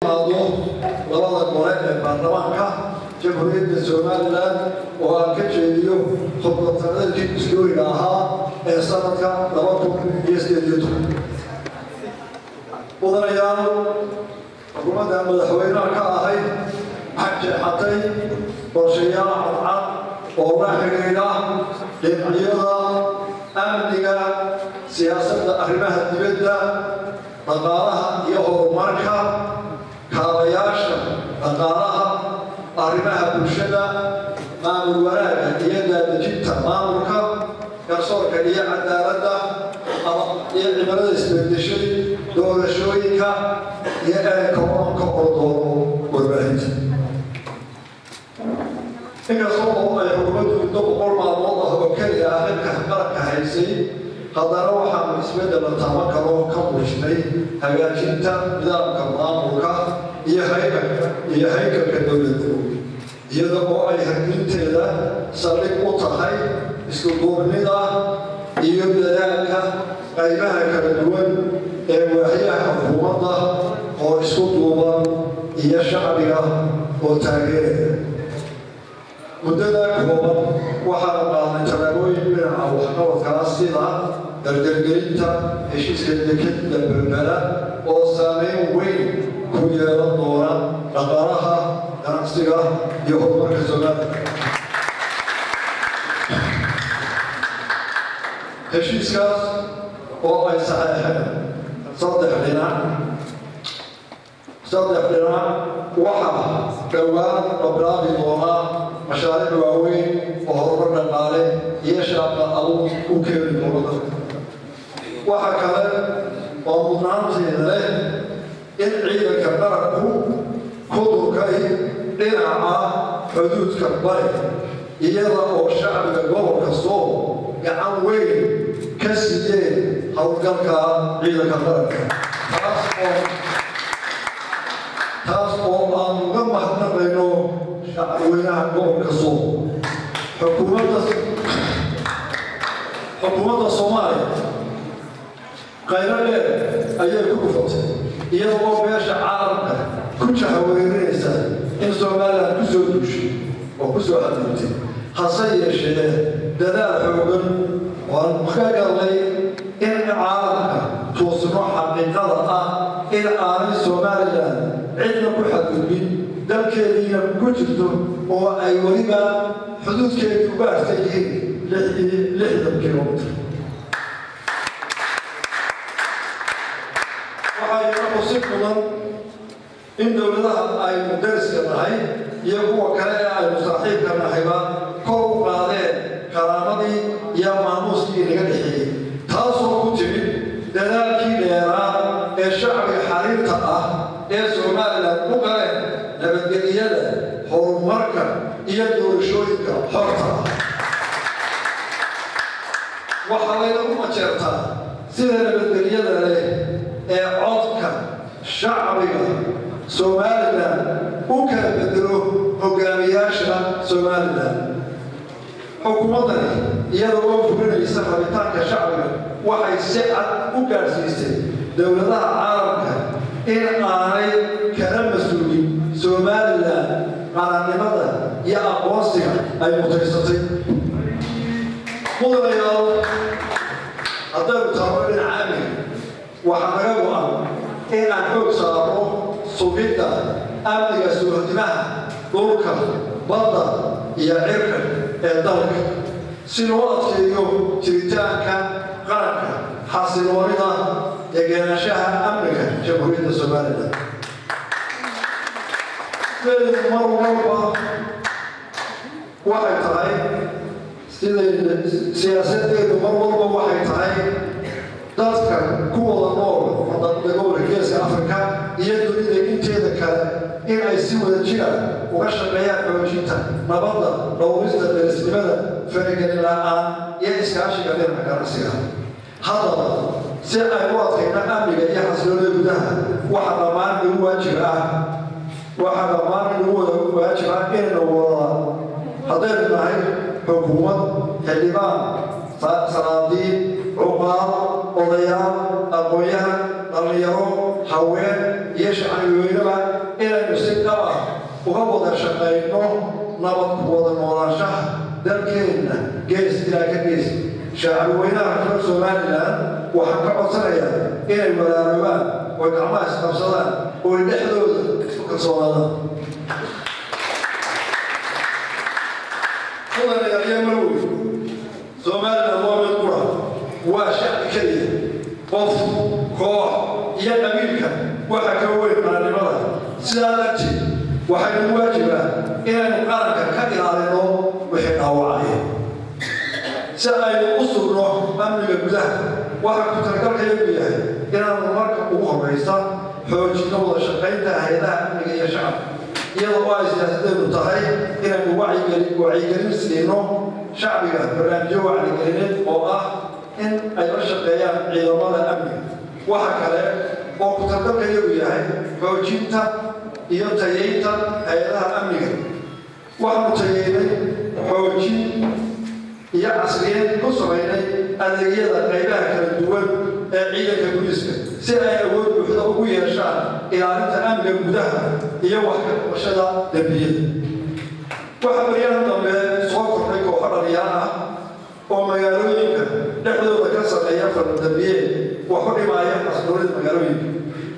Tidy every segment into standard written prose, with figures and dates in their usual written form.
labada gole ee baarlamaanka jamhuuriyadda Soomaaliland oo aan ka jeediyo khudbadii iskuulka ahaa ee sanadka 2018 wadanayaal xukuumadda madaxweynaha ka ahay xatay qorshayaal cad oo la xiriira dhinacyada amniga siyaasadda arrimaha dibadda dhaqaalaha iyo horumarka kaabayaasha dhaqaalaha arrimaha bulshada maamul wanaagga iyo daadejinta maamulka garsoorka iyo cadaaladda iyo cimilada isbedeshay doorashooyinka iyo koonka oo doono warbaahinta inkastoo ay xukuumaddu muddo 100 maalmood ah oo keliya ah xilka qaranka haysay haddana waxaan isbeddel la taaban karo ka muujinay hagaajinta nidaamka maamulka iyo hay'adka dowladda iyada oo ay haglinteeda saldhig u tahay isku duubnida iyo dadaalka qaybaha kala duwan ee waaxyaha xukuumadda oo isku duuban iyo shacbiga oo taageeraya muddada kooban waxaa qaaday tallaabooyin dhinaca waxqabadkaas sida dardargelinta heshiiska dekeda berbera oo saameyn weyn ku yeelan doona dhaqaalaha ganacsiga iyo horumarka Soomaaliya heshiiskaas oo ay saxeexeen saddex dhinac waxaa dhowaan la bilaabi doonaa mashaariic waaweyn oo horumar dhaqaale iyo shaqo abuur u keeni doona waxa kale oo mudnaanteeda leh in ciidanka qaranku ku durkay dhinaca xuduudka bari iyada oo shacbiga gobolka Sool gacan weyn ka siiyeen howlgalka ciidanka qaranka taas oo aan uga mahadnaqayno shacabweynaha gobolka Sool xukuumadda Soomaaliya qayrale ayay ku gufatay iyadoo beesha caalamka ku jahawareeraysa in Soomaaliland ku soo duushay oo ku soo xadgudubtay hase yeeshee dadaal xoogan waan ka galnay in caalamka tuusno xaqiiqada ah in aanay Soomaaliland cidna ku xadgudbin dalkeediina ku jirto oo ay weliba xuduudkeedu u gaarsan yihiin 60 kilomitir waxaa xusid mudan in dowladaha ay dariska nahay iyo kuwa kale ee aynu saaxiibka nahayba kor u qaadeen karaamadii iyo maamuuskii naga dhexeeyey taasoo ku timid dadaalkii dheeraa ee shacbiga xariirta ah ee Soomaaliland u galeen nabadgelyada horumarka iyo doorashooyinka xorta ah waxaa laynagu majeertaa sida nabadgelyada leh ee codka shacbiga Soomaaliland u kala bedelo hogaamiyaasha Soomaaliland xukuumaddani iyadoo oo fulinaysa rabitaanka shacbiga waxay si cad u gaarsiisay dowladaha caalamka in aanay kala mas-uulin Soomaaliland qarannimada iyo aqoonsiga ay mutaysatay mudanayaal haddaynu taabo dhinaca amniga waxaa naga go'an in aan xoog saarno sugidda amniga suuhdimaha dhulka badda iyo cirka ee dalka si loo adkeeyo jiritaanka qaranka xasiloonida degenaanshaha amniga jamhuuriyadda Soomaaliland mar walba waxay tahay siyaasadeedu mar walba waxay tahay dadka ku wada nool gobolka Geeska Afrika iyo dunida inteeda kale in ay si wada jiraan uga shaqeeyaan xoojinta nabadda dhowrista derisnimada faragelin la'aan iyo iskaashiga dhinaca ganacsiga haddaba si ay u adkayna amniga iyo xasiloonida gudaha waxaa dhammaan lagu waajib ah inaynu wada haddaynu nahay xukuumad xildhibaan sanaadiin عقاب odayaal aqoonyahan dhalinyaro haween iyo shacabweynaha uga wada shaqayno nabad ku wada noolaanshaha dalkeenna gees ilaa ka gees shacbi weynaha reer Somaliland waxaan ka codsanayaa inay walaaloobaan oo gacmaha isqabsadaan oo dhexdooda isku kalsoonaadaan يا مروي سومالنا مؤمن قرى وشعب كلي قف كوح يا أمريكا وحكوي على المرض سالتي وحي واجبة إلى نقارنك كبير على النوم وحنا وعيه سأل أسره أمريكا بله وحكو تركك يبيه إلى المركب وخريصة حوج نوض شقيتها هيدا أمريكا يا شعب iyadoo ay siyaasadeedu tahay inaynu wacyigelin siino shacbiga barnaamijyo wacyigelineed oo ah in ay la shaqeeyaan ciidamada amniga waxa kale oo ku talgalkayagu yahay xoojinta iyo tayeynta hay-adaha amniga waxaanu tayeynay xoojin iyo casriyeed ku samaynay adeegyada qaybaha kala duwan ee ciidanka booliiska si ay awood buuxda ugu yeeshaan ilaalinta amniga gudaha iyo wax ka qabashada dembiyada waxa baryahan dambe soo kordhay kooxo dhalinyaro ah oo magaalooyinka dhexdooda ka sameeya faldambiyeed wax u dhimaaya xasiloonida magaalooyinka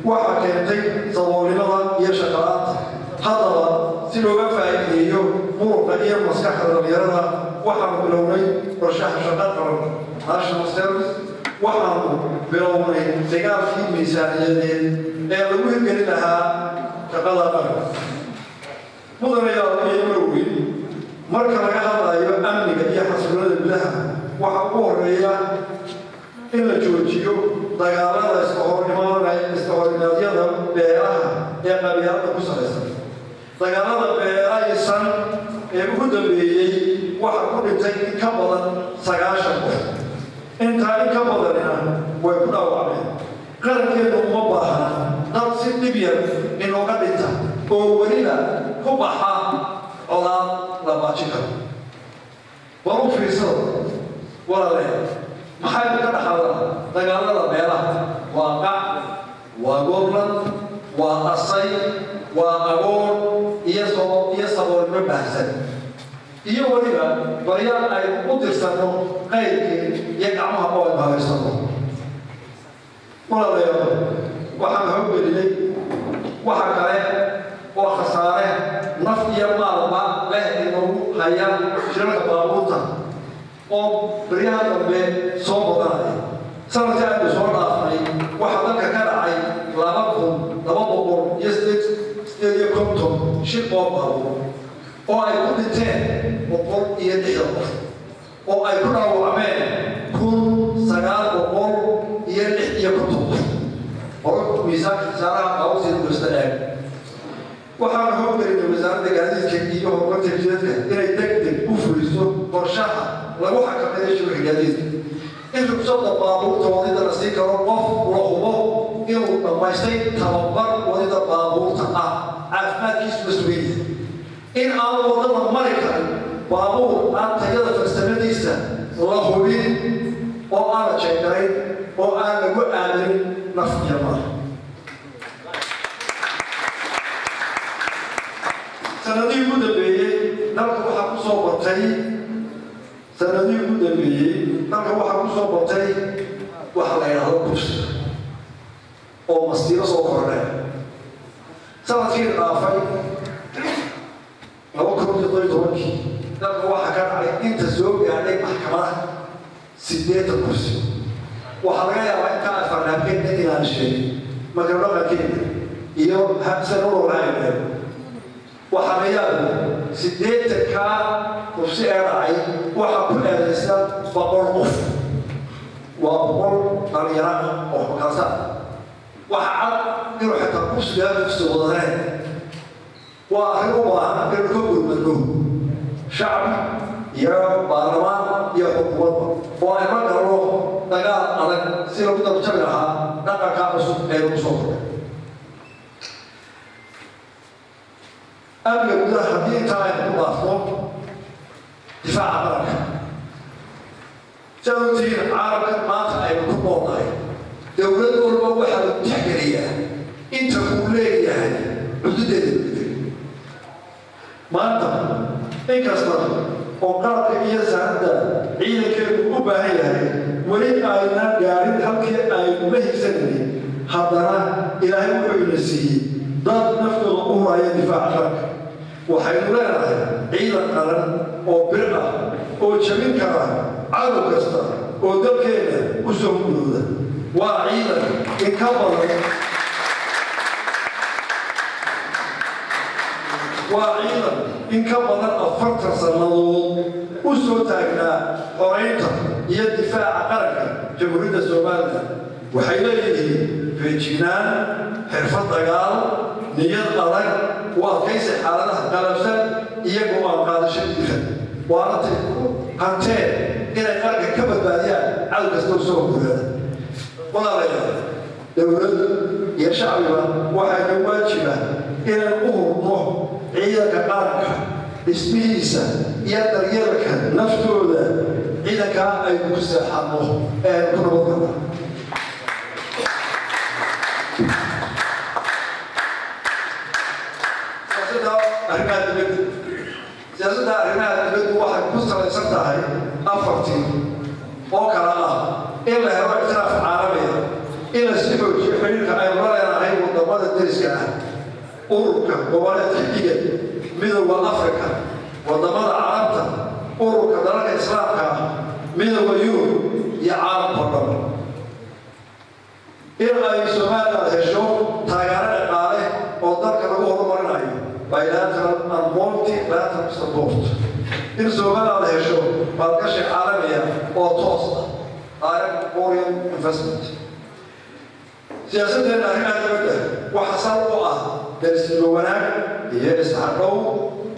waxaa keentay saboolnimada iyo shaqalaanta haddaba si looga faa'iideeyo muruqa iyo maskaxda dhalinyarada waxaanu bilownay qorshaha shaqa qaran national service waxaanu bilownay dagaalkii miisaaniyadeed ee lagu hirgelin lahaa shaqada qaranka mudanayaal iyo marwi marka laga hadlayo amniga iyo xasiloonida gudaha waxa ugu horeeya in la joojiyo dagaalada iska-horimaadyada beelaha ee qabyaalada ku salaysan dagaalada beelaysan ee ugu dambeeyey waxa ku dhintay in ka badan 9 qof intaa in ka badanina way ku dhaawacmeen qarankeedu uma baahna dad si dhib yar inooga dhinta oo weliba ku baxa colaad la baajin karo war u fiirsado walaalayaal maxay ka dhaxalaa dagaalada beelaha waa qac waa gooblan waa asay waa agoon iyo saboolnimo baahsan iyo weliba baryaan ay u dirsanno qayrkii iyo gacmaha oo ay bahaysano walaalayaal waxaan hawgelinay waxa kale oo khasaare naf iyo maalba leh inuu haya shirarka baabuurta oo baryaha dambe soo badanaya sanadkii aynu soo dhaafnay waxaa dalka ka dhacay 2,258 shir oo baabuur oo ay ku dhinteen 160 qof oo ay ku dhaawacmeen 1,960 qof miisaanka khasaaraha baabuurta guusta eeg waxaan hoggaanay wasaaradda gaadiidka iyo horumarka jidadka inay degdeg u fuliso qorshaha lagu xakameeyo shirka gaadiidka in rugsada baabuurta wadida la sii karo qof la hubo inuu dhammaystay tababar wadida baabuurta ah caafimaadkiisu mas-uuliya in aan wadada mari karin baabuur aan tayada farsamadiisa la hubin oo aan la jeegarayn oo aan lagu aadanin naf iyo maal sanadihii ugu dambeeyey dalka waxaa ku soo batay waxa la yidhaahdo kursi oo mastiiro soo kordhay sanadkii dhaafay 2017 dalka waxaa ka dhacay inta soo gaadhay maxkamadaha 8 kursi waxaa laga yaabaa inta afarnaamkeedna inaan sheegin magardhaqankeeda iyo habsan u rolaayeen waxaa la yaabaa 8 kursi ee dhacay waxaa ku eedaysa 100 qof waa 100 dhalinyaro oo makaasa waxa cad inuu xitaa kursigaa kusoo wadaneen waa arrin u baahan inuu ka gurmadno shacbi iyo baarlamaan iyo xukuumadba oo ay ma galno dagaal adag si lagu dabjabi lahaa dhaqanka cusub ee lagu soo koray amniga gudaha haddii intaa aynu ku dhaafno difaaca qaranka سألتين عارض ما تعيب كبوضاي دولة أولما واحد تحقرية انت كوليه يعني حدود الدولة maanta inkasta oo qalabka iyo saacadda ciidankeedu u baahan yahay weli aynaan gaarin halkii aynu la higsanayay haddana ilaahay wuxuu ina siiyey dad naftooda u huraya difaaca qaranka waxaynu leenahay ciidan qaran oo bir ah oo jabin kara cadow kasta oo dalkeena u soo gudooda waa ciidan in ka badan afartan sannadood u soo taagnaa xoreynta iyo difaaca qaranka jamhuuriyadda Soomaaliya waxay leeyihiin feejignaan xirfad dagaal niyad adag u adkaysi xaaladaha qalabsan iyagoo aan qaadasho diiran waana hanteen inay qaranka ka badbaadiyaan cadow kasta u soo gudooda walaalayaal dowladda iyo shacbiga waxayna waajiba inaan u hurno ciidanka qaranka dhismihiisa iyo daryeelka naftooda ciidankaa aynu ku seexanno ee ku nabadgala siyaasadda arrimaha dibaddu waxay ku salaysan tahay afartii oo kala ah in la helo ictiraaf caalamiya in la sii xoojiyo xiriirka aynu la leenahay wadamada deriska ah ururka goboleedka xiga midowda Afrika wadamada carabta ururka dalalka islaamka ah midowda Yurub iyo caalamka oo dhan in ay Soomaaliya hesho taageero dhaqaale oo dalka lagu horumarinayo bilateral and multilateral support in Soomaaliya hesho maalgashi caalami ah oo toos ah direct foreign investment siyaasadda arrimaha dibadda waxa sal u ah darsiga wanaag iyo isxaqow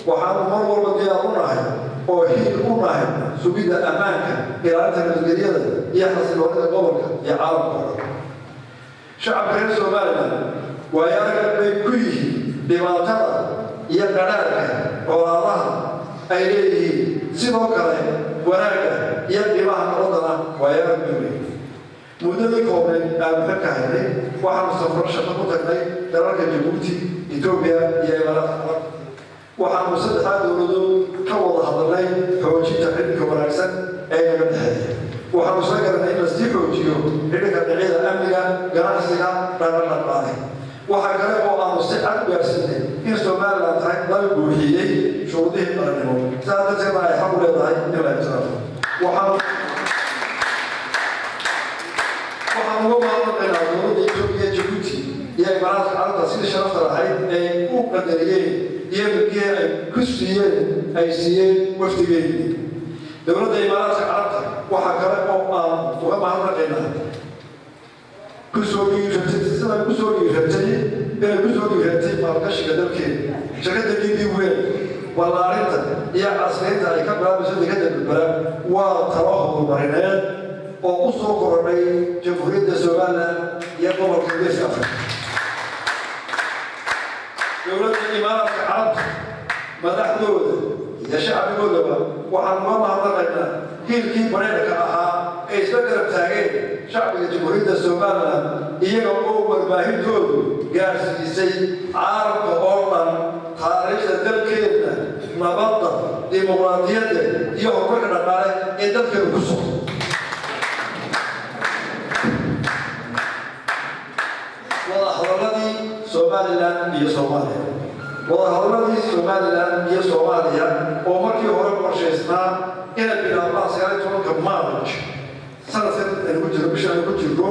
waxaanu mar walba diyaar u nahay oo hiil u nahay sugidda ammaanka ilaalinta nabadgelyada iyo xasiloonida gobolka iyo caalamka oo dhan shacabka reer Soomaaliya waayaga bay ku yihiin dhibaatada iyo qadhaadhka colaadaha ay leeyihiin sidoo kale wanaagga iyo qiimaha nabadana waayaga bay muddadii koobnayd aanu ka kahaynay waxaanu safar shaqo ku tagnay dalalka Jabuuti Itoobiya iyo Imaaraadka waxaanu saddexdaa dowladood ka wada hadalnay xoojinta xidhiidhka wanaagsan ee naga dhexeeya waxaanu isla garanay in la sii xoojiyo xidhiidhka dhinacyada amniga ganacsiga dhaqaale waxa kale oo aanu si cad u gaarsiinay in Soomaaliland tahay dal buuxiyey shuruudihii qarannimo sidaa darteedna ay xaq u leedahay in la ictiraafo waxaan uga mahadnaqaynaa dowladda Itoobiya Jabuuti iyo Imaaraadka carabta sidii sharafta lahayd ay u qadariyeen iyo midkii ay siiyeen wafdigeedii dowladda Imaaraadka carabta waxa kale oo aan uga mahadnaqaynaa kusoo dhiiratay maalgashiga dalkeena shirkadda DP World ballaarinta iyo casriyeynta ay ka bilaabayso dekedda Berbera waa talo horumarineed oo u soo korodhay jamhuuriyadda Soomaaliya iyo gobolka Geeska Afrika dowladda Imaaraadka carabta madaxdooda iyo shacbigoodaba waxaan uga mahadnaqaynaa hiilkii bareerka ahaa ay isla garab taageen shacbiga jamhuuriyadda Soomaaliya iyaga oo warbaahintoodu gaarsiisay caalamka oo dhan taariikhda dalkeedna nabadda dimuqraadiyadda iyo horumarka dhaqaale ee dalkeenu ku socdo wadahadalladii Somaliland iyo Soomaaliya oo markii hore qorshaysnaa inay bilaabaan 19 Maarch sanadkan aynu ku jirno bisha aynu ku jirno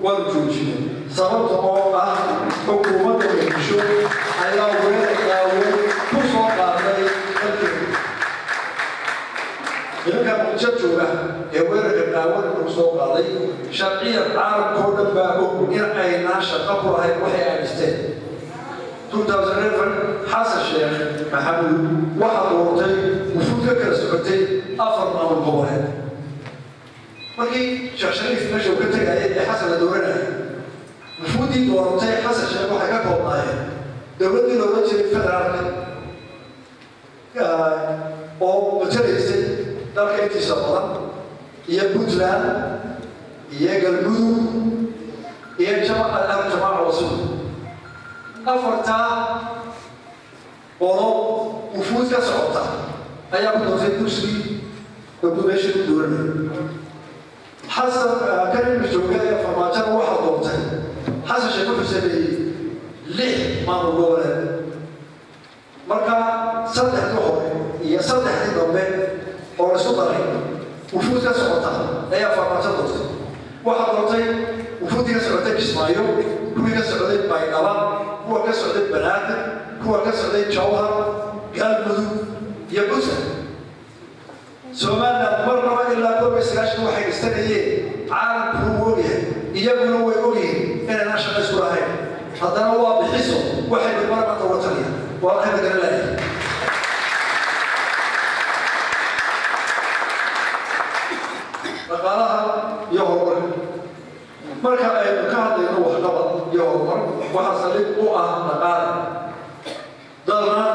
waanu joojinay sababta oo ah xukuumadda muqdisho ayaa weerar ku soo qaaday dalkeena nimanka muqdisho jooga ee weerarka daawan ku soo qaaday sharciya caalamka oo dhan baa og in aynaan shaqo ku lahayn waxay aadisteen 2011 xasan sheekh maxamuud waxaa doortay wufuud ka kala socotay 4 maamul goboleed markii sheekh shariif meesha uu ka tegayay ee xasan la dooranayay wufuudii doortay xasan sheekh waxay ka koobnaayeen dowladdii loola jiray federaalka oo matalaysay dalka intiisa badan iyo Puntland iyo Galmudug iyo jamaaca wasuul afartaa oo wufuud ka كسرطة أيام دوزي دوسي وبدوشي دورنا حسب كلمة الجوجاية فما كان واحد دوتين حسب شيء كل سبيل ليه ما نقول ولا مركا صدق ظهر هي صدق الضمن أو صدري وفوز كسرطة أيام فما كان دوتين واحد دوتين وفوز كسرطة إسماعيل هو كسرطة باينلا هو كسرطة بنات هو كسرطة جوهر قلبه يبوسه سومالنا مرة إلا كل مسكاش واحد يستنيه عالم هو وجهه يقول هو وجهه أنا ناشط سواه هذا هو بحسه واحد المرة توتريا واحد قال له فقالها يهور مركا كان يروح قبض يهور وحصل نقال ضلنا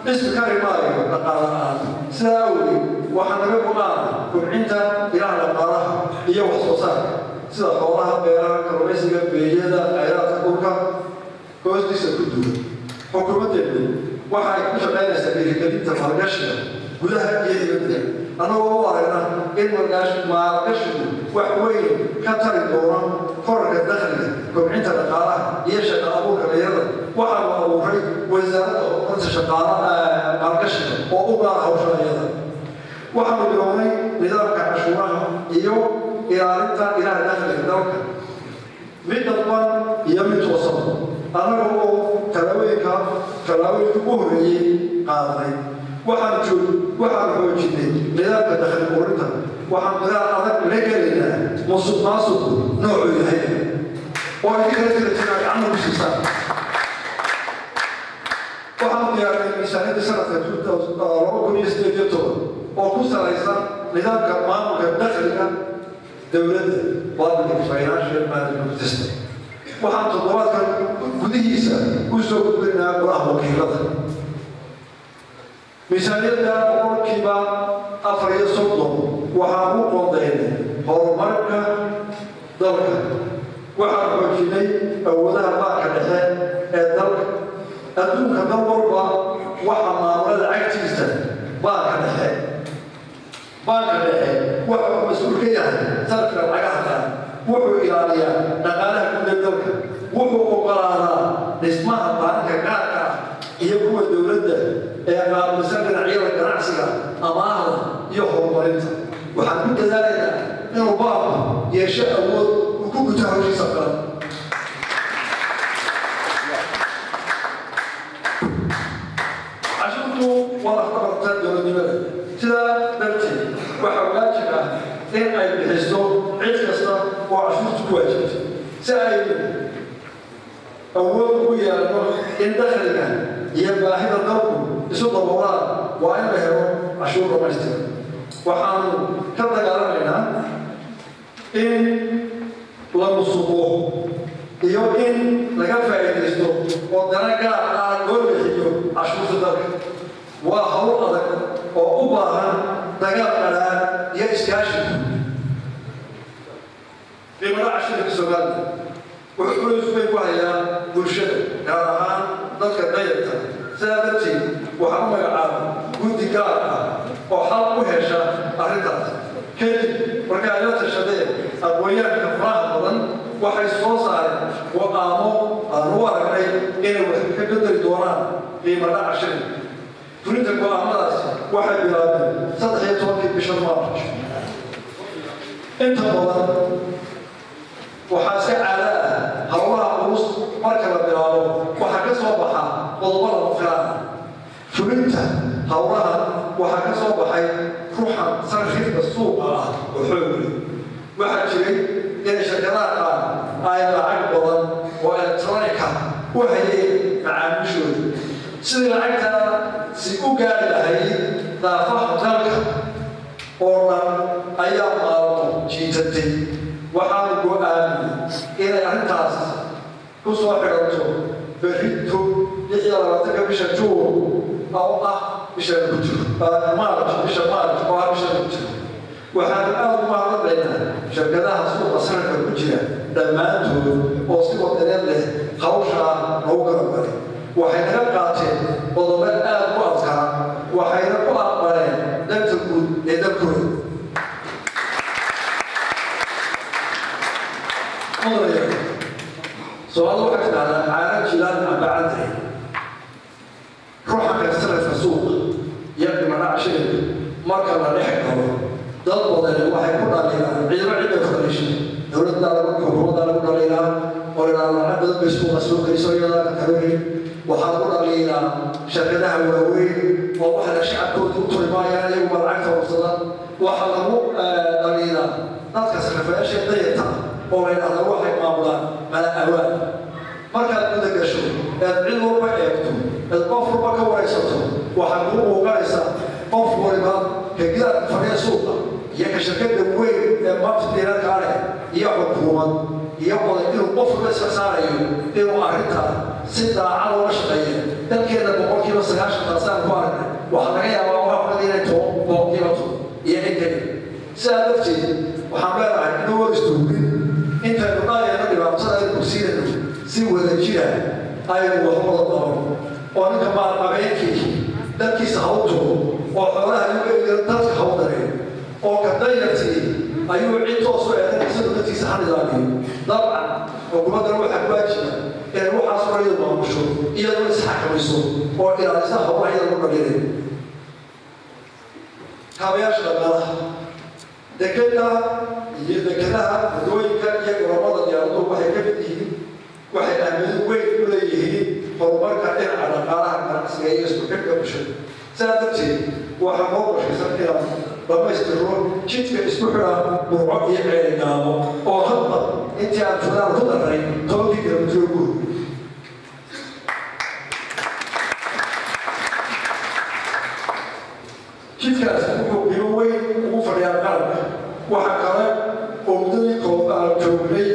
اسم كريماي نقال ساوي وحنا بقولنا كم عند إله نقالها هي وحصوصات سيدا حولها بيرا كرميسية بيجيدا خيرات كوركا كوز دي سكدو حكومة دي waxay ku shaqeynaysaa dhiirigelinta maalgashiga gudaha iyo dibadda anagoo u aragna in maalgashigu wax weyn ka tari doono kororka dakhliga kobcinta dhaqaalaha iyo shaqo abuurka dhalinyarada waxaa la abuuray wasaaradda horumarinta shaqaalaha maalgashiga oo u gaara hawsha dhalinyarada waxaanu bilownay nidaamka cashuuraha iyo ilaalinta ilaha dakhliga dalka mid dadban iyo mid toosan anaga oo talaabooyinka ugu horreeyey qaadanay waxaan xoojinay nidaamka dakhli ururinta waxaan dadaal adag la gelaynaa musuqmaasuqu noocuu yahay oo idinkala tiratina gacanna ku siisaan waxaan diyaarinay miisaaniyadda sanadka 2018 oo ku salaysan nidaamka maamulka dakhliga dowladda public financial management system waxaan toddobaadkan gudihiisa ku soo gudbinaa golaha wakiilada miisaaniyadda boqolkiiba 4 waxaan u qoondaynay horumarka dalka waxaan xoojinay awoodaha baanka dhexe ee dalka adduunka dal walba waxa maamulada cagtiisa baanka dhexe wuxuu mas-uul ka yahay sarfka lacagaha wuxuu ilaaliyaa dhaqaalaha guud ee dalka wuxuu oggolaadaa dhismaha baanka gaarka ah iyo kuwa dowladda ee qaabilsan dhinacyada ganacsiga amaahda iyo horumarinta waxaan ku dadaalaynaa inuu baanku yeesho awood uu ku guto hawshiisa qaran cashuurtu waa lafdhabarta dowladnimada sidaa darteed waxaa waajib ah in ay bixiso cid kasta oo cashuurtu ku waajibto si ay awood ugu yeelno in dakhliga iyo baahida dalku isu daboolaan waa in la helo cashuur dhamaystiran waxaanu ka dagaalamaynaa in la musuqo iyo in laga faa'iidaysto oo dana gaar ah loo bixiyo cashuurta dalka waa hawl adag oo u baahan dagaal qadhaan iyo iskaashi qiimada cashuurta Soomaaliya wuxuu culus weyn ku hayaa bulshada gaar ahaan dadka dayarta sidaa darteed waxaa u magacaaba guddi gaar ah oo xal u hesha arrintaas kadib marka ay la tashadeen aqoonyahanka faraha badan waxay soo saareen go'aamo aan u aragnay inay wax ka bedeli doonaan qiimada cashuurta fulinta go'aamadaas waxay bilaabeen 13 bisha Maarch inta badan waxaa si caado ah hawlaha culus marka la bilaabo waxaa ka soo baxa qodobo lama filaan fulinta hawlaha waxaa ka soo baxay ruuxan sarifka suuqa ah oo xoog leh waxaa jiray in shirkadaha qaar ay lacag badan oo elektroonika u hayeen macaamiishooda sidii lacagta si u gaari lahayd daafaha dalka oo dhan ayaa maalmo jiitatay waxaanu go'aaminay inay arrintaas ku soo xidhanto berrito 26 bisha Juun oo ah bisha ku jiro bisha Maarch oo ah bisha ku jiro waxaan aad u mahadnaqaynaa shirkadaha suuqa sarifka ku jira dhammaantood oo si wadaneed leh hawsha loogu garab galay waxay naga qaateen qodobo aad u adkaa dad badan waxay ku dhalinayaan ciidamo cid ay ku dhalishay dowladda lagu xukuumadda lagu dhalinaa oo ilaalada badan bay isku qasoo geliso iyada kalori waxaa lagu dhalinaa shirkadaha waaweyn oo waxa shacabkooda u turimayaan iyagu lacagta warsada waxa lagu dhalinaa dadka sarfayaasha dayata oo ilaalada waxay maamulaan mala awaan markaad guda gasho ee cid walba eegto ee qof walba ka waraysato waxaad ku muuqanaysaa qof waliba ka gidaarka fadhiya suuqa iyo ka shirkadda weyn ee maftiirarka leh iyo xukuumad iyo wada inuu qof walba iska saarayo inuu arrintaa si daacad uga shaqeeya dalkeeda boqolkiiba 90 taasaan ku aragnay waxaa laga yaabaa wax badan inay toban boqolkiiba iyo inkay sidaa darteed waxaan leedahay inuu wada istuubin intaynu dhaayana dhibaatada ay kursiinayno si wada jira aynu wax wada qaban oo ninka maalqabeenkii dalkiisa ha u tugo oo xoolaha lagu eegaya dadka ha u dareen oo ka dayartii ayuu cid toos u eedanaysa dadkiisa ha nidaamiyo dabcan xukuumaddana waxaa ku waajiba inay waxaas horayda maamusho iyadoo isxakamayso oo ilaalisa howlaha iyada lagu dhalinay kaabayaasha dhaqaalaha dekeda iyo dekadaha waddooyinka iyo gobollada diyaaraduhu waxay ka mid yihiin waxay ahmiyad weyn u leeyihiin horumarka dhinaca dhaqaalaha ganacsiga iyo isku xidhka bulshada sidaa darteed waxaa loo qorshaysan inaan dhamaystiro jidka isku xidha burco iyo ceeligaabo oo hadba intii aan joogaan ku daray 10 kilomitir guud jidkaas wuxuu qiimo weyn ugu fadhiyaa qaranka waxa kale oo muddadii kooban aan joognay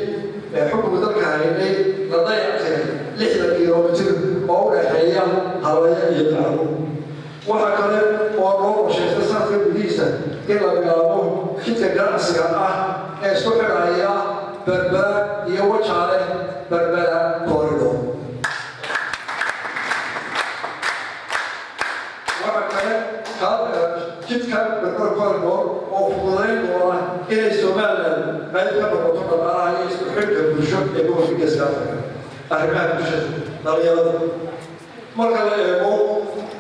xukunka dalka haynay la dayactay 60 kilomitir oo u dhexeeya hawaya iyo qaranku waxa kale oo loo qorshaystay sanadka gudihiisa in la bilaabo jidka ganacsiga ah ee isku xidhaya berbera iyo wajaale berbera corridor waxa kale jidka berbera corridor oo fududayn doona inay Somaliland qayb ka noqoto dhaqaalaha iyo isku xidhka bulsho ee gobolka Geeska Afrika arrimaha bulshada dhalinyarada marka la eego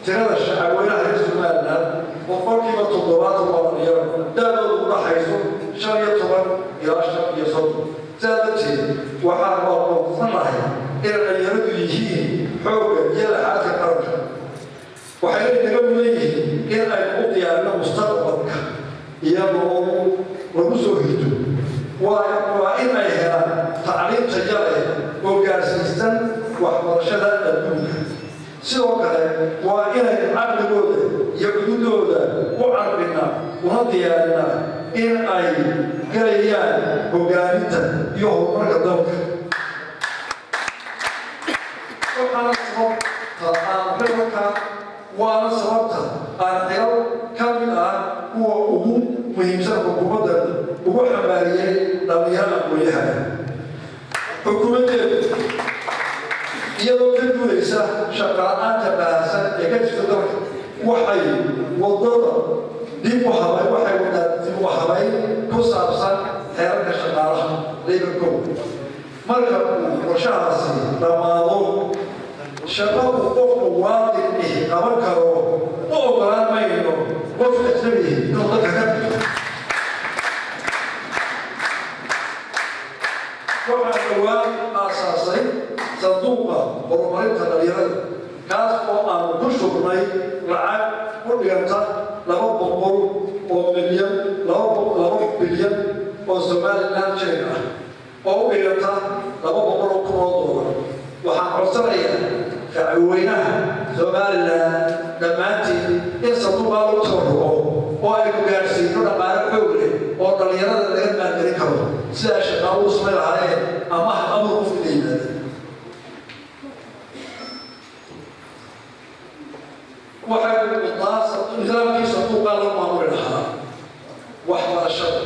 tirada shacabweynaha reer Somaliland boqolkiiba 7 waa dhalinyaro da'doodu u dhaxayso 15 ilaa 30 sidaa darteed waxaa loo qorsanahay in dhalinyaradu yihiin xoogga iyo laxaadka qaranka waxay naga mudan yihiin in ay u diyaarino mustaqbalka iyadoo lagu soo hirto waa in ay helaan tacliim tayo leh oo gaarsiisan waxbarashada adduunka sidoo kale waa inay caqligooda iyo cududooda u carbinaa una diyaarinaa in ay galayaan hogaaminta iyo horumarka dalka waana sababta aan xiro ka mid ah kuwa ugu muhiimsan xukuumadda ugu xambaariyey dhalinyaro aqoonyahan xukuumaddeedu iyadoo ka duulaysa shaqala-aanta baahsan ee ka jirta dalka waxay wadada dib u habayn waxay wadaa dib u habayn ku saabsan xeerarka shaqaalaha labor code marka uu qorshahaasi dhammaado shaqadu qofku waadin qaban karo u ogolaan mayno qof ajnabi inuu dalka ka dhigto waxaa dhowaan aasaasay sanduuqa horumarinta dhalinyarada kaas oo aanu ku shubnay lacag u dhiganta 200 milyan oo Somaliland shilin ah oo u dhiganta 200 kun oo doolar waxaan codsanayaa shacabweynaha Somaliland dhammaantiin in sanduuqa lagu soo rogo oo ay ku gaarsiino dhaqaale xoog leh oo dhalinyarada laga maalgelin karo sida shaqaalu u samayn lahaayeen ama amar u filayeen waxay nidaamkii sanduuqa loo maamuli lahaa waxbarashada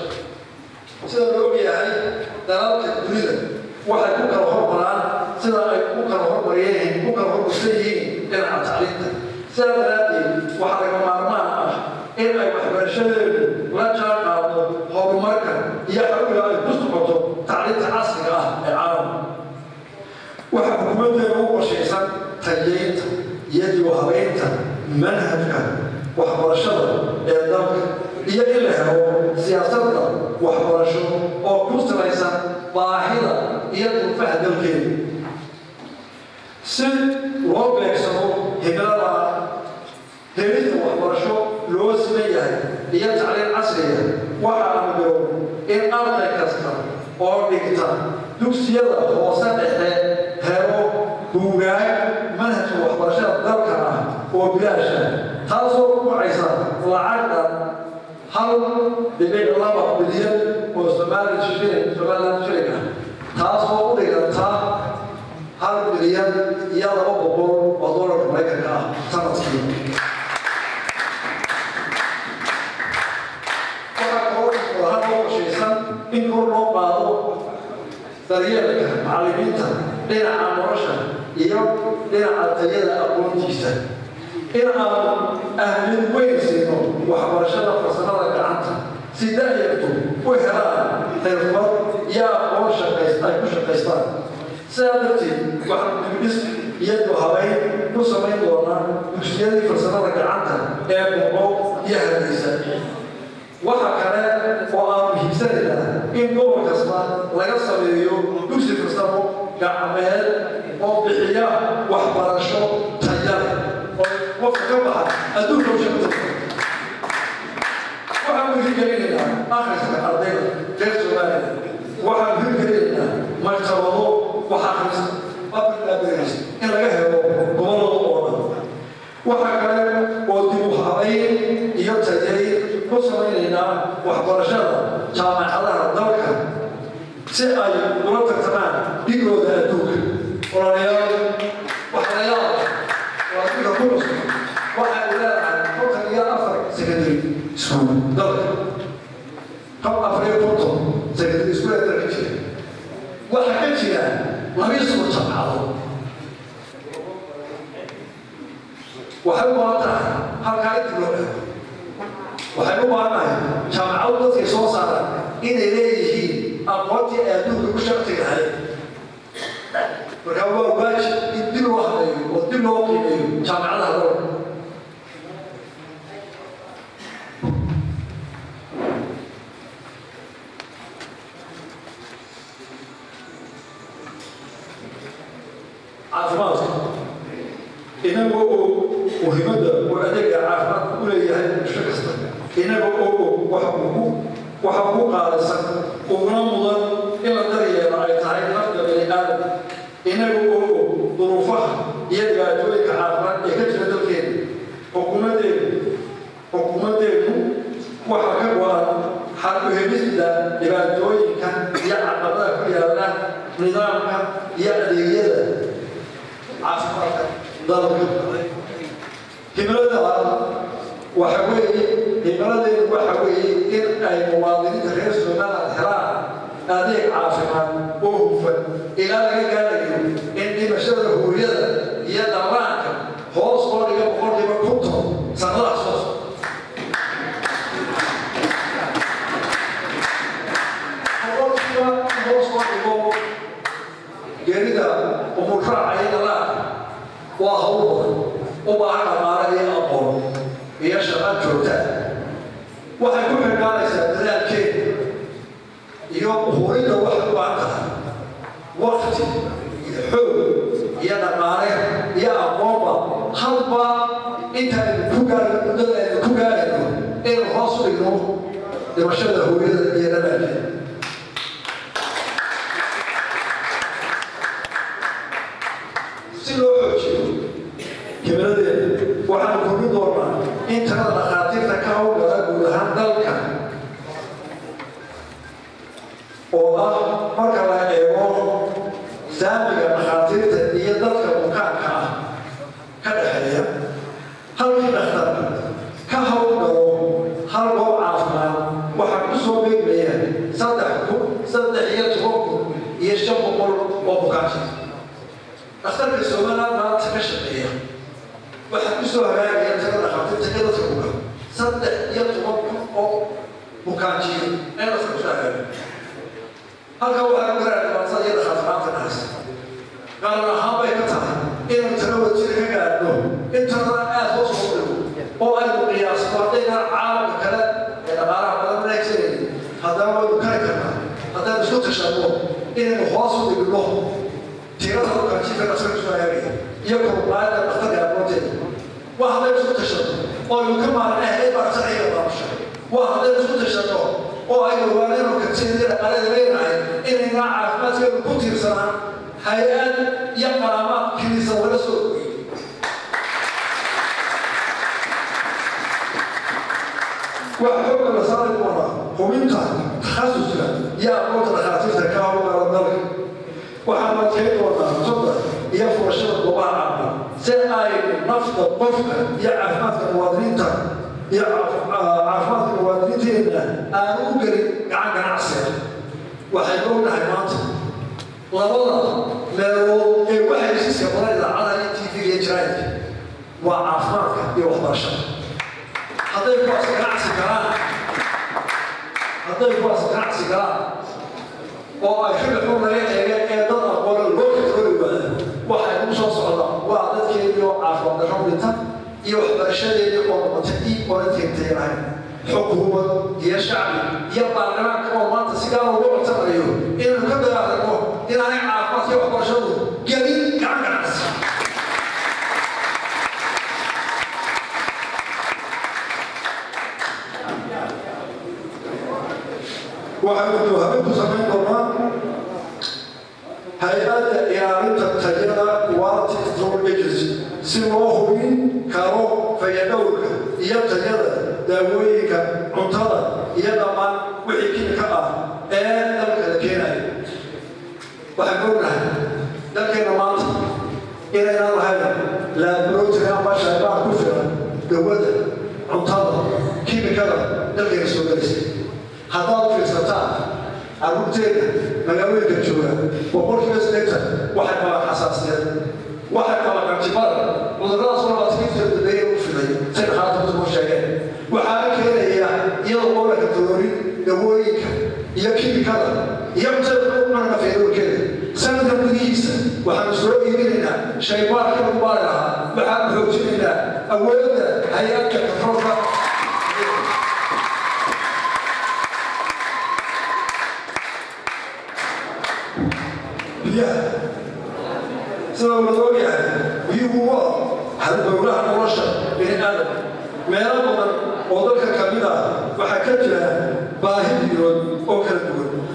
sida la ogyahay dalalka dunida waxay ku kala hormaraan sida ay ku kala hormarsan yihiin dhinaca tacliinta sidaa daraaddeed waxaa laga maarmaan ah in ay waxbarashadeedu la jaan qaado horumarka iyo xawliga ay ku socoto tacliinta casriga ah ee caalamka waxaa xukuumaddeedu u qorshaysan tayeynta iyo dib u habeynta manhajka waxbarashada ee dalka iyo in la helo siyaasadda waxbarasho oo ku salaysan baahida iyo duruufaha dalkeeda si loo beegsado himilada helista waxbarasho loo siman yahay iyo tacliin casriga waxaa mudo in arday kasta oo dhigta dugsiyada hoose dhexe helo buugaag manhajka waxbarashada dalka ah oo bilaasha taasoo ku kacaysa lacagda 1.2 bilyan oo Somaliland shilling ah taasoo u dhiganta 1 bilyan iyo 200 oo dollar Mareykanka ah sanadkii. in kor loo qaado daryeelka macallimiinta dhinaca nolosha iyo dhinaca tayada aqoontiisa in aan ahmiyad weyn siino waxbarashada farsamada gacanta si da'yartu u helaan xirfad iyo aqoon ay ku shaqaystaan sidaa darteed waxaan dibdhis iyadoo habeyn ku samayn doonaa dugsiyadii farsamada gacanta ee Boqol iyo Hargeysa. waxa kale oo aan muhiimsanaynaa in gobol kasta laga sameeyo dugsi farsamo gacmeed oo bixiya waxbarasho tayo leh oo qofka ka baxa adduunka u shaqeeya. waxaan muhiimgelinaynaa akhriska ardayda reer Soomaaliya waxaan muhiimgelinaynaa maktabado wax akhris public libraries in laga helo gobollada oo dhan. waxa kale oo dib u habeyn iyo tayeyn ku samaynaynaa waxbarashada jaamacadaha dalka si ay ula tartamaan dhigooda adduunka. walaalayaal waxyaalaha waa dadka ku cusub waxay leedahay 54 secondary school dalka 54 secondary school ee dalka jira waxa ka jira 2 jaamacadood. waxay u baahan tahay halkaa inta loo eego waxay u baahannahay jaamacadu dadkay soo saaraan inay leeyihiin aqoontii ay adduunka ku shaqtigahay. markaa waa waajib in dib loo habeeyo oo dib loo qiimeeyo jaamacadaha dalka. caafimaadka inagoo oo muhiimadda uu adeega caafimaadka u leeyahay bulsho kasta inagoo oo waxa ku qaadaysan uguna mudan in la daryeelo ay tahay nafta bini'aadam inagoo oo duruufaha iyo dhibaatooyinka caafimaad ee ka jira dalkeena xukuumaddeenu waxa ka go-an xal u helista dhibaatooyinka iyo caqabadaha ku yaala nidaamka iyo adeegyada caafimaadka dalka. himaladeedu waxa weeye in ay muwaadiniinta reer Soomaaliya helaan adeeg caafimaad oo hufan ilaa laga gaarayo in dhimashada hooyada iyo dhallaanka hoos loo dhigo 50% sanadaha soo socda. hoos loo dhigo geerida umurraaca iyo dhallaanka waa hawl badan u baahan dhaqaale iyo aqoon iyo shaqo joogta. waxay ku xirnaanaysaa dadaalkeeda iyo hurinta waxay u baahan tahay waqti iyo xoog iyo dhaqaale iyo aqoonba halba intaaynu ku gaarno muddada aynu ku gaarayno inaynu hoos u dhigno dhimashada hooyada iyo dhallaankeeda. si loo xoojiyo himaladeeda waxaan kordhin doonaa in tirada dhakhaatiirta ka hawlgala guud ahaan dalka oo ah marka la eego saamiga dhakhaatiirta iyo dadka bukaanka ah ka dhexeeya halkii dhakhtar ka hawlgalo hal goob caafimaad waxaa ku soo beegmaya 3,500 oo bukaanka. dhakhtarka Soomaaliland maanta ka shaqeeya waxaa ku soo hagaagaya tirada dhakhaatiirta ee dadka buka 3,000 oo bukaanjiya ee la soo hagaagaya. halka waxaa ku gaara dhibaatada iyo dhakhaatiirta dhahaysa qaran ahaan bay ka tahay inaan tiro wajir ka gaadhno in tirada aad hoos u dhigo oo aynu qiyaas له تيرا لو كان شيء فكسر شوية يكون بعد أختار يابوتين وهذا يسوي تشتت أو يمكن على أهل برا سعيد برشة وهذا يسوي تشتت أو أي وارد وكتير على ذلك إننا عارف ما تقول كتير سنة هيئات يقرأ كنيسة ولا سوق وحكم الرسالة المرة ومنك تخصصا يا أبوك الخاصة كاو على النار وحمد خير ولا صدق يا فرشة وباع سأي نفط قفة يا عفمات المواطنين يا عفمات المواطنين أنا أقول عن عصير وحيقولنا حيوانات لابد لو واحد يسير ولا على تي في يجري وعفمات يوحداشر هذا يقاس كعسي كلام وأشوف حوله يدل أقوال الوقت كله وحيكون صعدا وعدد كيلو عفوا درجة يوحد الشيء يقوم بتحقيق ونتيجة حكومة هي شعب يبقى لنا كم ما تسيقنا وقوم تغيير إن كذا هذا إن أنا عارف يوحد الشيء جميل كعكس وحبيت سمين قرآن هيئات إعارة التجارة وتكتور إجز سموهين كارو فيدورك يتجارة داويك عنطرة يدمان وحكين كأه دلك لكينا وحبونا دلك نمات إلى نار هذا لا بروتنا ما شاء الله كفرة دوّدة عنطرة كيميكالة دلك رسول هذا في السطح أروتين مجاوي كجوا وقول في سنتر واحد ما حساسية واحد ما اعتبار والراس ولا تكيف تدبير وفلي سن حاطط المشاكل وحالك هنا هي يلا لك الدوري دويك يكيد كذا يمتلك من مفعول كذا سنة بليس وحنسرق يميننا شيبار كمبارها وحن حوجنا أولا هيئة كفرقة سبب الوجع هو هذا دولة مرشح بين آدم ما يرى وضلك كاملة وحكتها باهديون أو كردون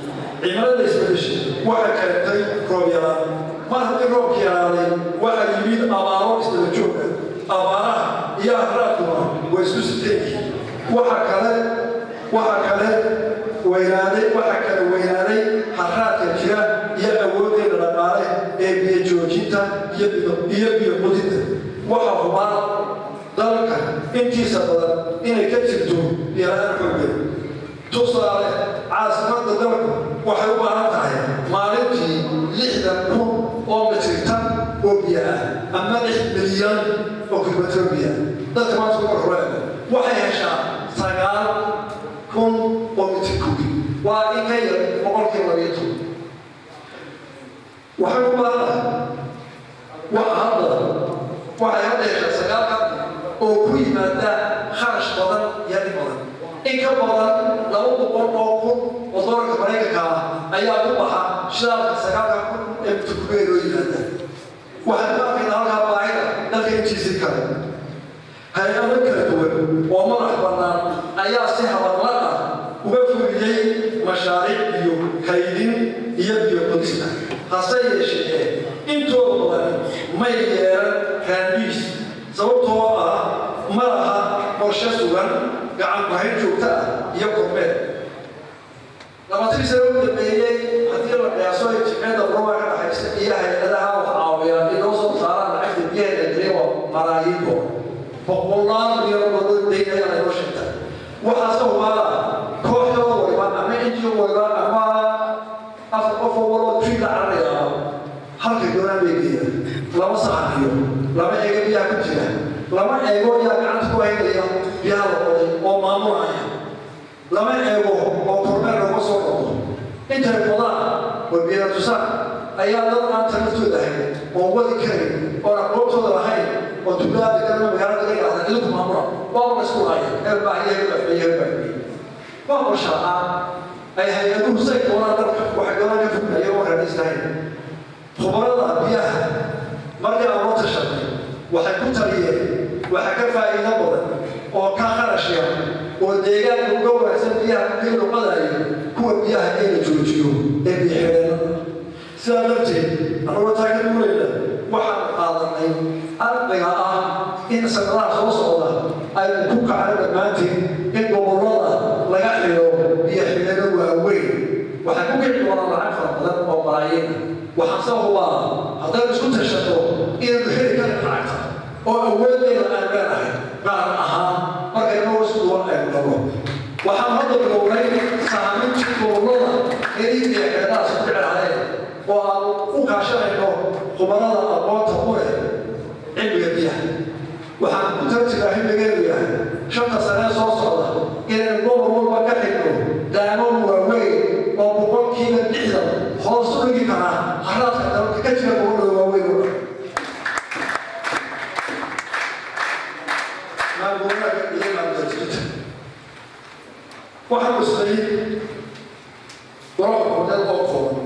عمل ليس بدش وحكتي روبيا ما هذا روبيا وحد يمين أماره استلجوه أماره يا أخراكما ويسوستني وحكله وينادي حرات الجيران يا أولي الرمالة أبي جوجيتا يبي قديتا وحفظان ذلك إنتي سبب إنك تكتب يا الحب توصل عاصمة ذلك وحيوانات هاي مالتي لحدا كون ومترتان وبيا أما 1 مليون وكيلومتر بيا ذلك ما تقول رأي وحيشا سجال كون ومتكوبي وإن كان مقولك مريض وحيوانات وهذا سجال أو كوي ماذا خرج بدن يدي بدن إن كان بدن لو بقول أوكم وصارك بريك أيام بحا شلال سجال كون تكوي رويدا وهذا في نهار بعيد لكن تيجي كذا هاي أنا كرتون وما رحبنا أيام سهوا ولا وبفرجي مشاريع بيو كايدين يبيو قدسنا هسه شيء إنتو ما يغير كنديس sababtoo ma laha qorshe sugan gacan bahayn joogta iyo kormeer labaatan sano u dambeeyay haddii la qiyaaso jimciyada barwaaqo ka dhaxaysa iyo hay'adaha wax caawiya inoo soo saaraan lacagta biyaha la direeyo malaayiin boqolaal milyan oo deynaya ay noo sheegtay waxaas oo wala kooxdooda waliba ama NGO waliba ama afar qof oo walo triida caraya halka doonaan bay geeyaan lama saxayo lama eego biyaha ku jira lama eego yaa gacanta ku haynaya biyaha la qoday oo maamulaya lama eego oo kormeer laga soo qodo inta badan wabiya tusaan ayaa dad aan talatooda ahayn oo wadi karin oo aqoontooda lahayn oo tuulada kana magaalada laga yiraahdo ilku maamula waa la isku haya ee baahiyaha waa qorshaha ay hay'aduhu say doonaan dalka waxa doonaan ka fognayo oo raadisnayn khubarada biyaha markii aan la tashanay waxay ku taliyeen waxa ka faa'iido badan oo ka kharash yar oo deegaanka uga wanaagsan biyaha markii loo qadayo kuwa biyaha ee la joojiyo ee biyaha sidaa darteed anagoo taageerayna waxaan qaadanay ardayga ah in sanadaha soo socda ay ku kacaan dhammaantiin in gobollada laga xiro biyo xidhano waaweyn waxay ku kici doonaan lacag fara badan oo malaayiin waxaan sababaa haddaan isku tashato inaynu heli karin lacagta oo awooddeeda aan leenahay qaar ahaan markay noo suduwan aynu dhabo waxaan hadda bilownay saamintii gobollada inay biyo xidhanahaas ku dhici lahayn oo aan u kaashanayno khubarada aqoonta u leh cilmiga biyaha waxaan ku tartigaa xilligeedu yahay 5 sane soo socda inaynu gobol walba ka xigno daamoon waaweyn oo boqolkiiba 60 hoos u dhigi kara haraadka dalka ka jira gobollada waaweyn oo dhan maamulada iyo maamulada waxaan usay wararka wadada oo kooban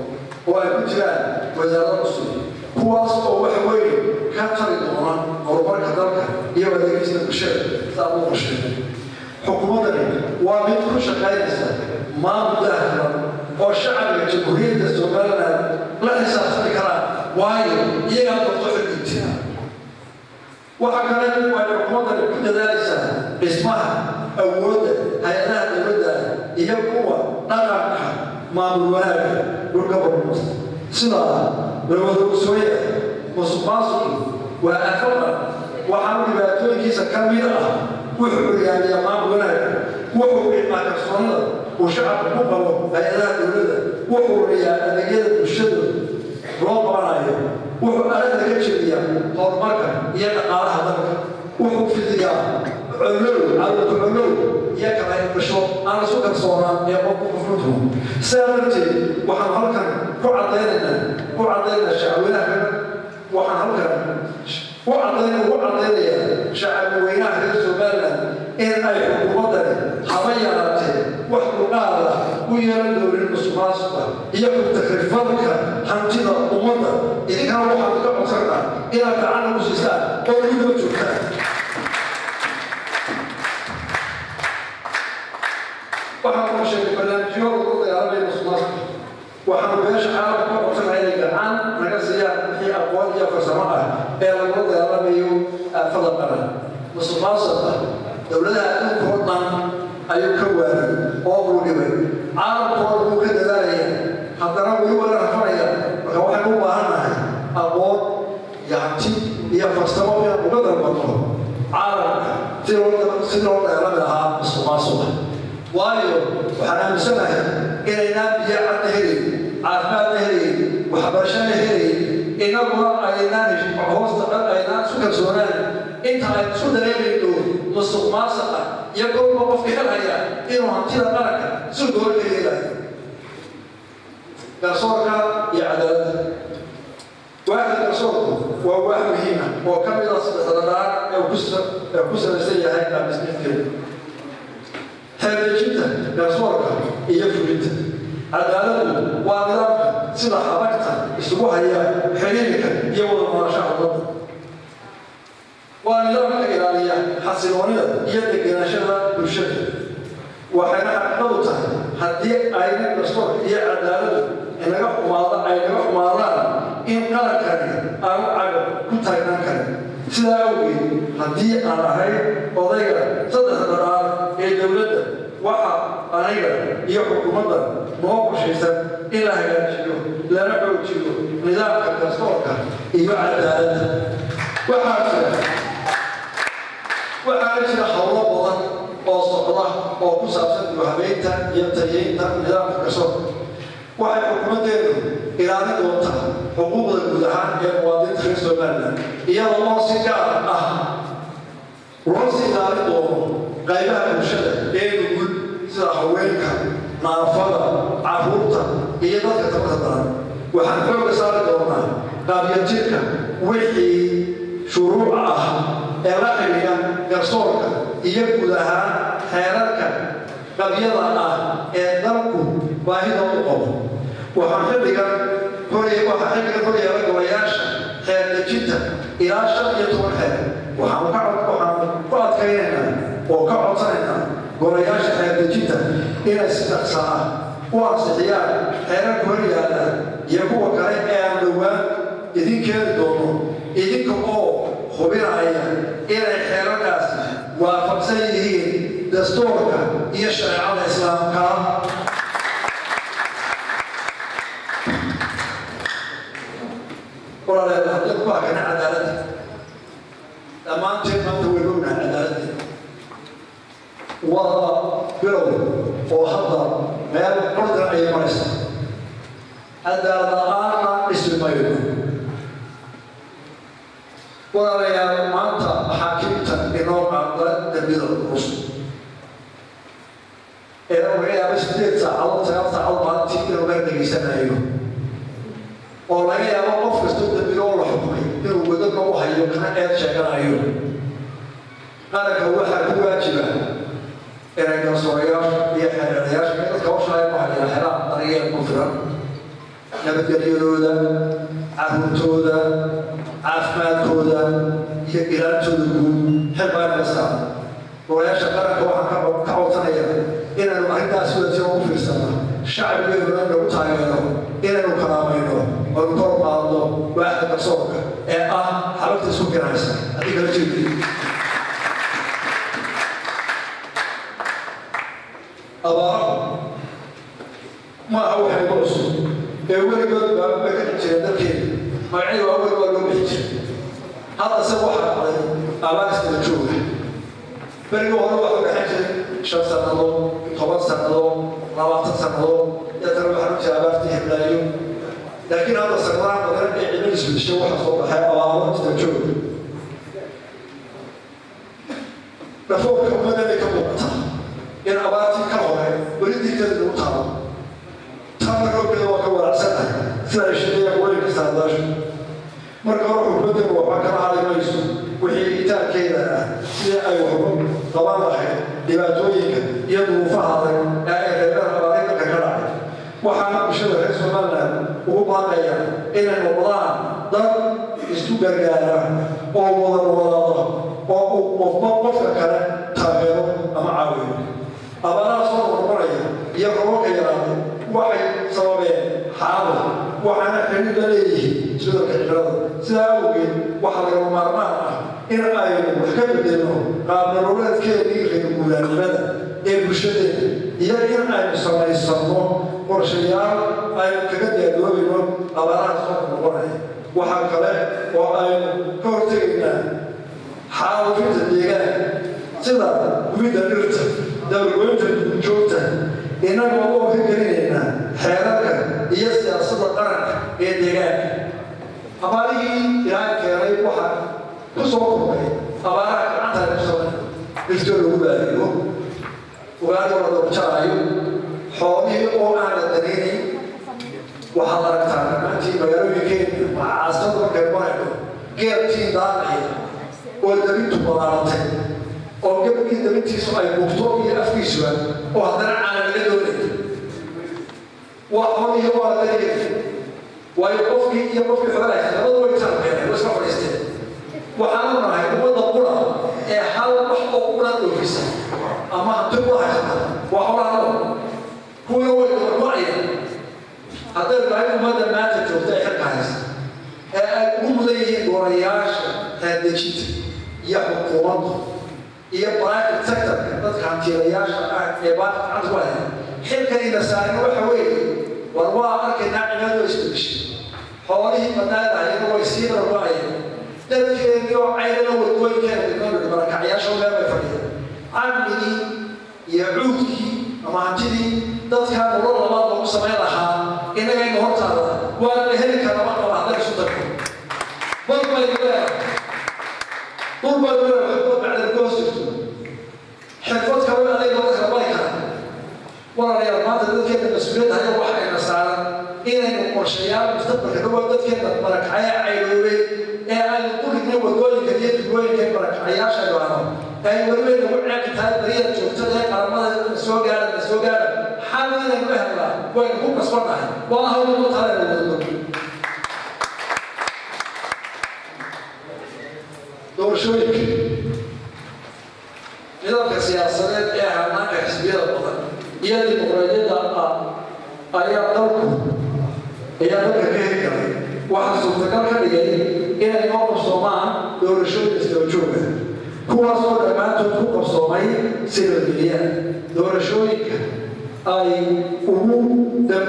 oo ay ku jiraan wasaarada cusub kuwaas oo wax weyn ka tari doona horumarka dalka iyo adeegyada bulshada saa ugu qorsheeyay xukuumadani waa mid ku shaqaynaysa maamul daahir oo shacabka jamhuuriyadda Soomaaliland la xisaabtami kara waayo iyaga dadka xidhiidhina waxa kale oo ay xukuumadani ku dadaalaysaa dhismaha awoodda hay'adaha dowladda iyo kuwa dhaqanka maamul wanaagga dhulka barnaamij sida dowladda Soomaaliya musuqmaasuqu waa afar waxaan dhibaatooyinkiisa ka mid ah wuxuu yaaliyaa maamul wanaagga wuxuu qiimaa kalsoonida uu shacabka ku qabo hay'adaha dowladda wuxuu leeyahay adeegyada bulshada loo qabanayo wuxuu aragga ka jeediyaa horumarka iyo dhaqaalaha dalka wuxuu fidiyaa culuw iyo kala dhasho aan isku kalsoonaan ee qofku qofku sidaa darteed waxaan halkan ku cadaynaynaa shacabweynaha waxaan halkan ku cadaynayaa shacabweynaha reer Soomaaliland in ay xukuumadani haba yaraatee wax luqaada u yeelan doonin musuqmaasuqa iyo ku takrifalka hantida ummadda idinkana waxaad ka codsanaa inaad gacan ugu siisaan oo idinoo joogtaan waxaan ku sheegay barnaamijyo lagu dagaalamaya musuqmaasuqa waxaan beesha caalamka ka codsanaya inay gacan naga siiyaan wixii aqoon iyo farsamo ah ee lagu dagaalamayo aafada qaran musuqmaasuqa dowladaha adduunka oo dhan ayuu ka waaday oo uu dhibay caalamkooda wuu ka dadaalaya haddana weli wala rafanaya marka waxaan u baahannahay aqoon iyo hanti iyo farsamo inaan uga dalbato caalamka si loo dagaalami lahaa musuqmaasuqa waayo waxaan aaminsanahay inaynaan biyo cadna helayn caafimaadna helayn waxbarashana helayn inaguna aynaan hoosta aynaan isu kalsoonaan inta aynu isu dareemayno musuqmaasuqa iyo gobolka qofka helaya inuu hantida qaranka si gobolka helayo garsoorka iyo cadaaladda waaxda garsoorku waa waax muhiima oo ka mid ah sadaqadaar ee ku salaysan yahay qaabdhismeedkeeda xeelejinta garsoorka iyo fulinta cadaaladdu waa nidaamka sida xabagta isugu haya xiriirka iyo wada noolaanshaha ummadda waa nidaamka ilaaliya xasiloonida iyo degenaashada bulshada waxayna xaqiiqadu tahay haddii ayna garsoorka iyo cadaaladdu inaga xumaadaan in qarankani aanu cagab ku taagnaan karin sidaa awgeed haddii aan ahay odayga 3 daraar ee dowladda waxa aniga iyo xukuumadda noo qorshaysan in la hagaajiyo lana xoojiyo nidaamka garsoorka iyo cadaaladda waxaa jira howlo badan oo socda oo ku saabsan habeynta iyo tayeynta nidaamka garsoorka waxay xukuumaddeedu ilaalin doontaa xuquuqda guud ahaan ee muwaadiniinta reer Soomaaliland iyadoo oo si gaar ah loo sii ilaalin doono qaybaha bulshada ee nugul sida haweenka naafada carruurta iyo dadka tabarta daran waxaan xooga saari doonaa qaabiyatiirka wixii shuruuc ah ee la xidhiidha garsoorka iyo guud ahaan xeerarka qabyada ah ee dalku baahida u qabo waxaan xilligan هوري واحد هوري يا رجوياش خير جدا إلى شر يطول خير وحنا كينا وقعد صنعنا رجوياش خير جدا إلى 6 ساعات وأصدقاء خير هوري هذا يبغى كلام أملوان إذن كان دونه إذن كم خبراء إلى خير الناس وفقسيه دستورك يشرع الإسلام كا ولا لا يبقى كنا عدالة لما أنت ما تقولون عدالة والله بلو وحضر ما يقدر أي مرسى عدالة أنا اسم ما يقول ولا يا ما أنت حاكمت إنه عدالة دبير الرسل إذا وعي بس تيجي على ما تيجي وبعدين يسمعيه oo laga yaabo qof kasta dambiga la xukumay inuu wadada u hayo kana eed sheeganayo qaranka waxa ku waajiba inay garsoorayaan iyo xeeladayaasha dadka u shaqeeya waxay helaan dariiq ku filan nabadgelyadooda carruurtooda caafimaadkooda iyo ilaantooda guud xilbaan kasta golayaasha qaranka waxaan ka codsanaya inaanu arrintaas wadajir ugu fiirsano shacbigeeduna lagu taageero inaanu kalaamayno oo kor qaadno waaxda garsoorka ee ah xabagta isku ganacsan haddii kala jeedi abaaro ma aha waxay ku cusub ee weligood baa ka jira dalkeeda magacyo waaweyn waa loo bixi jiray hadda se waxaa dhacday abaariskala jooga berigi hore waxaa gaxan jiray 5 sannadood 10 sannadood 20 sannadood yatana waxaa u jira abaartii hiblaayo لكن هذا السنوات مثلا يعمل اسم الشيء واحد صوب الحياة أو تجول نفوق كمان اللي كموتها إن أباتي كهوه ولدي كذا نوتها تام ربنا وكبر سنة سنة شديدة ولك ساداش مركب بدر وبكر على ميس وحي تأكيد سيا أيوه طبعا راح دبادويك يدو فهذا أي كذا waxaan bulshada reer Soomaaliland ugu baaqayaa inay noqdaan dad isku gargaara oo wada oo qofka kale taageero ama caawiyo abaaraha soo hormaraya iyo roobka yaraada waxay sababeen xaalad waxaana xiriir la leeyihiin isbeddelka cimilada sidaa awgeed waxaa lagama maarmaan ah in aynu wax ka bedelno qaab nololeedkeedii reer guuraanimada ee bulshadeena iyo in aynu samaysano qorshayaal aynu kaga diyaargaroobayno abaaraha soo noqonaya waxaa kale oo aynu ka hortegaynaa xaalufinta deegaanka sida gubidda dhirta dabargoynta joogta innagoo oo ka gelinaynaa xeerarka iyo siyaasadda qaranka ee deegaanka abaarihii ilaahay keenay waxaa ku soo kordhay abaaraha gacanta ku samay dhirtoo lagu baadiyo ugaadhi la dabjaraayo xoolihii oo aan la danaynin waxaad aragtaa dhammaantii magaalooyinkeena macaasada markay marayno geelkii daaqaya oo dabintu balaaratay oo gabadhii dabintiisu ay buufto iyo afkiisuba oo haddana caana laga doonay waa xoolihii oo aan la danaynin waayo qofkii iyo qofkii xoolaha labadu way tarbeeen way iska fadhiisteen waxaanu nahay ummadda qura ee hal wax oo qura dhoofisa ama hanti qura haysata waa xoolaha هو الرأي هذا الرأي ماذا ما تجوز أي حد عايز هم زي ورياش هذا الشيء يا حكومة يا برايفت سيكتور بس كان ترياش عباد عن واحد حتى إذا سارين وحوي والله أركن نعمل ويستبش حواليه بدأت عليه ويصير الرأي لكن يوم عينه والدول كان يقول بركة عياش ولا بفريق عملي يعودك أما عندي dadka nolol labaad lagu samayn lahaa inagaynu hortaada waa la heli karaa marka waxda isu darko dhulba xirfad bacda goosirto xirfad kale aday loo kala bari karaa walaalayaal maanta dadkeena mas-uuliyadda haya waxayna saaran inaynu qorshayaal mustaqbalka dhawaa dadkeena barakacaya cayloobay ee aynu ku dhignay wadooyinka iyo dugooyinka barakacayaasha dhaano ay weliba nagu ceebka tahay bariyada joogtada ee qaramada soo gaara حالنا نبهنا وين هم بس فرنا والله هو مطلع doorashooyinka nidaamka siyaasadeed ee hanaanka xisbiyada badan iyo dimuqraadiyadda ayaa dalka ka heli karay waxaa suurtagal ka dhigay inay noo qabsoomaan doorashooyin isdaba jooga kuwaasoo dhammaantood ku qabsoomay sirabeliyaan doorashooyinka ay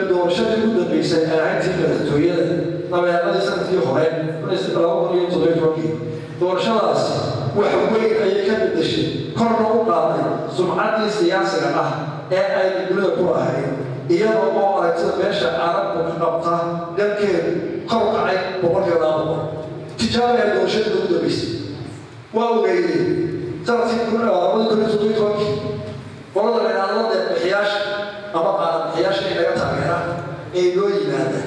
doorashadii ugu dambeysay aahantii madaxtooyada dabeeqadii sanadkii hore doorashadaas wax weyn ayay ka bedeshay korna u qaaday sumcaddii siyaasiga ah ee ay dowlada ku ahayd iyadoo oo aragtida meesha carabku ka qabta dalkeedu kor u kacay boqolkiiba tijaabaya doorashadii ugu dambeysay waa ogeeyey sanadkii qolada meelaadada deeqbixiyaasha ama qaadabixiyaasha in laga taageera ee loo yimaada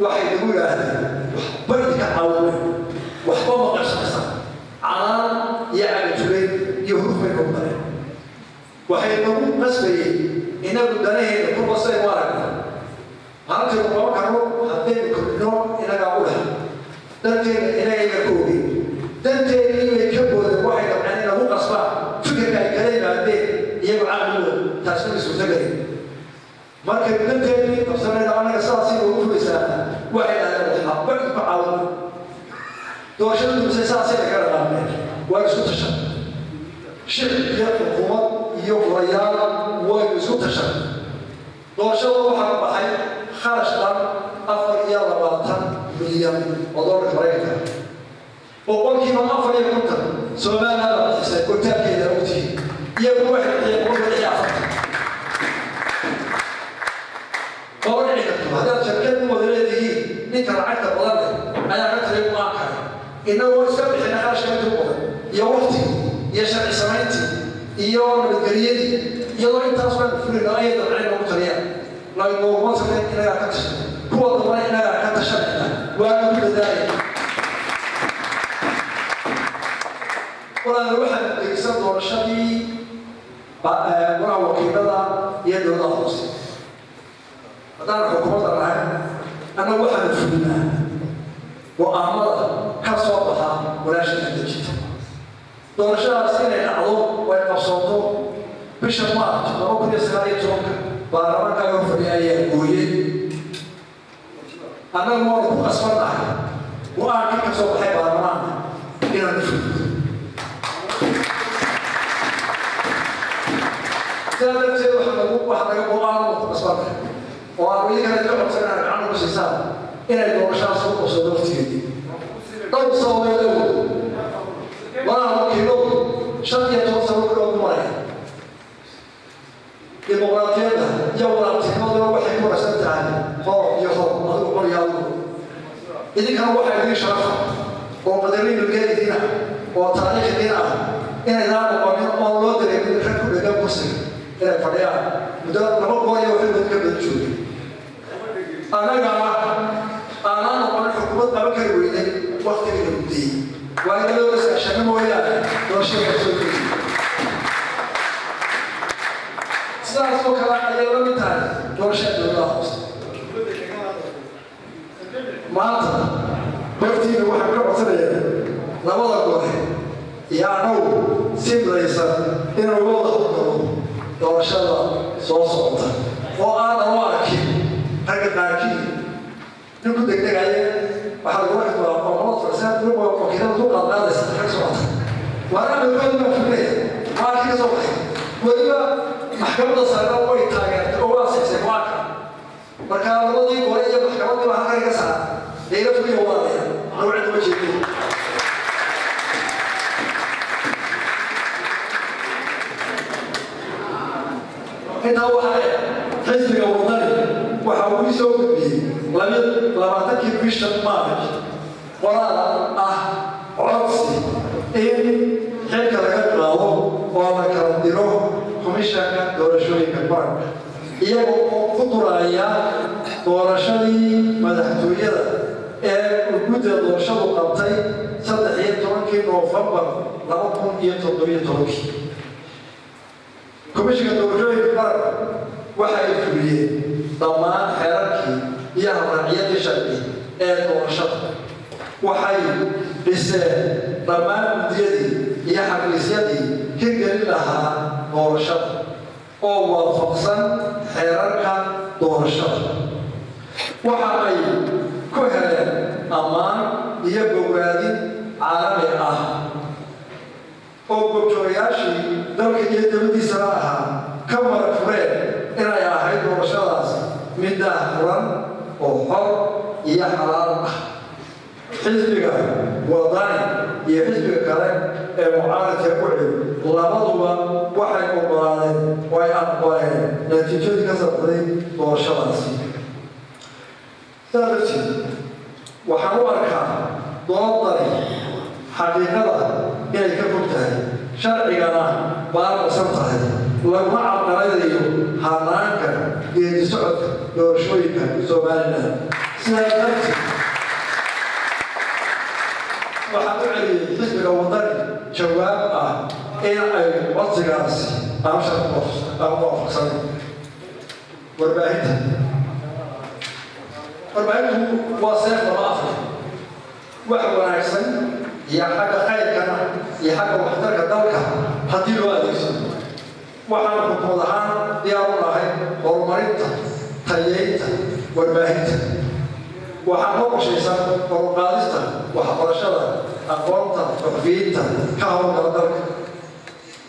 waxay nagu yidhaahdeen waxba idinka caawina waxba maqashaysa calaan iyo cagajulayn iyo hurufay ku dareen waxay nagu qasbayeen inagu danaheena ku basay u aragna halkii qabo karo haddaynu kordhino inagaa u leh danteena inagayga ka ogeyn danteena inay ka boodeen waxay dabceen inagu qasbaan fikirka ay kala yimaadeen iyagu caqligooda taasna way suurtagelin markay danteedii qabsanayna anaga sidaasii ugu fulaysaana waxay dhahdeen waxba isma caawina doorashada dumisay sidaasii laga dhaqaameen waa isku tashan shicib iyo xukuumad iyo golayaal waynu isku tashan doorashada waxaa baxay kharash dhan 420 milyan oo doolarka maraykanka boqolkiiba 450 Soomaaliya la bixisay kortaankeeda ogtihiin iyagu waxay bixiyeen boqolkiiba 40 قولي لكم هذا شركات مديرية نيك العقد بلده أنا قلت لهم ما كان إنه هو السبب إحنا خارج كم تقول يا وقتي يا شرع سمعتي يا ورد الجريدي يا ورد أنت أصلا في الرأي تبعين مقتنية لا يقول ما سمعت إلا كنت هو طبعا إلا كنت شرعنا وأنا كل ذلك ولا نروح نكسر دور الشدي ولا وكيلنا يدور الأخص هذا حكومة الرعاية أنا واحد فينا وأعمل كصوبها ولا شيء تجد دورشة سنة العظم والقصوته بشمال ممكن يسرائيل تونك بارمان كانوا في أي قوية أنا الموضوع أسمع وأنا كصوبها بارمان إلى الفيلم سألت سيد محمد واحد يقول أنا أسمع وأنا كانت تقول سنة عنه بس إنسان إلى الدورشة صوت وصدفتي طيب صوت الأول وأنا وكيلو شرطي توصل كل مرة ديمقراطية جولة تكمل وحي مرسل تعالى هو يهون هذا هو يهون إذا كان واحد يشرف ومدرين الجيل دينا وتاريخ دينا إن لا نقول الله دري من الحكم بدأ مسلم إلى فريا بدأ نقول قوي وحده كبد شوي أنا نقول الحكومة ما بكرهوني وقت الجدي وإذا لو بس عشان مويا دوشة بسوي سأل سوق على يوم مثال دوشة دولار ما بفتي واحد كم سنة لا والله قوي يا نو سيم ليس إنه والله دوشة صوصة وأنا واقي هكذا ناكي نقول دقيقة عليه waxaa lagu xidho aqoonta farsamada lagu wakiilada soo qaadada saxar socota waana midkood ma fikraya waxa ka soo baxay waliba maxkamadda sare way taageertay oo waa saxay waaka marka labadii hore iyo maxkamadda waxa ka ga saar deegaanka iyo wadaaya noocan ma jeedin inta waxa xisbiga wadani waxa uu soo gudbiyay labaatankii bisha Maarch qoraal codsi in xilka laga qaado oo la kala diro komishanka doorashooyinka qaranka iyagoo ku duraya doorashadii madaxtooyada ee guddiga doorashadu qabtay 13 Noofambar 2017 komishanka doorashooyinka qaranka waxay fuliyeen dhammaan xeerarkii iyo habraacyadii sharci ee doorashada waxay dhiseen dhammaan guddiyadii iyo xafiisyadii hirgelin lahaa doorashada oo waafaqsan xeerarka doorashada. waxa ay ku heleen ammaan iyo bogaadin caalami ah oo goobjoogayaashii dalka iyo dowladdiisaba ahaa ka marag fureen inay ahayd doorashadaas mid daahfuran oo xor iyo xalaal ah. xisbiga wadani iyo xisbiga kale ee mucaaradka ku cid labaduba waxay oggolaadeen oo ay aqbaleen natiijadii ka socday doorashadaasi. sidaa darteed waxaan u arkaa doodani xaqiiqada inay ka fog tahay, sharcigana baalaqsan tahay, laguma carqaladayo hanaanka geedi socodka doorashooyinka Somaliland. sidaa darteed waxaan u celiyey xisbiga wadani jawaab ah in ay codsigaasi aan waafaqsanin. warbaahintu waa seef laba afar, wax wanaagsan iyo xagga khayrkana iyo xagga waxtarka dalka haddii loo adeegsado. waxaan xukuumad ahaan diyaar u nahay horumarinta tayeynta warbaahinta. waxaan ka qorshaysan horuqaadista waxbarashada, aqoonta, waxfiinta ka howlgala dalka.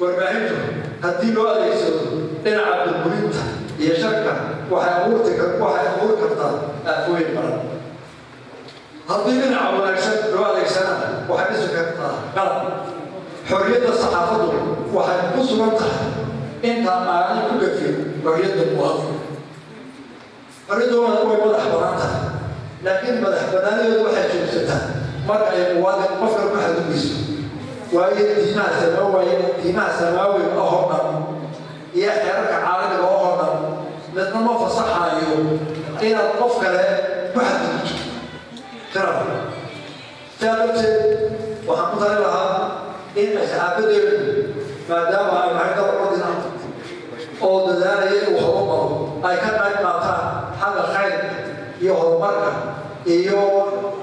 warbaahintu haddii loo adeegsado dhinaca burburinta iyo sharka waxay abuuri kartaa aafooyin badan. haddii dhinaca wanaagsan loo adeegsana waxay dhisi kartaa qalab. xorriyadda saxaafaddu waxay ku sugan tahay inta aanay ku gafin xorriyadda muwaadin. xorriyaddooda way madax bannaan tahay, laakiin madax bannaanadeedu waxay joogsataa marka ay muwaadin qofka ku xadgudbayso. waayo diimaha samaawiga oo dhan iyo xeerarka caalamiga oo dhan midna ma fasaxayo inaad qof kale ku xadgudubto. sidaa darteed waxaan ku tali lahaa in asxaabadeedu maadaama ay nahay dal curdina oo dadaalaya inuu horumaro ay ka qayb qaataan xagga khayrka iyo horumarka iyo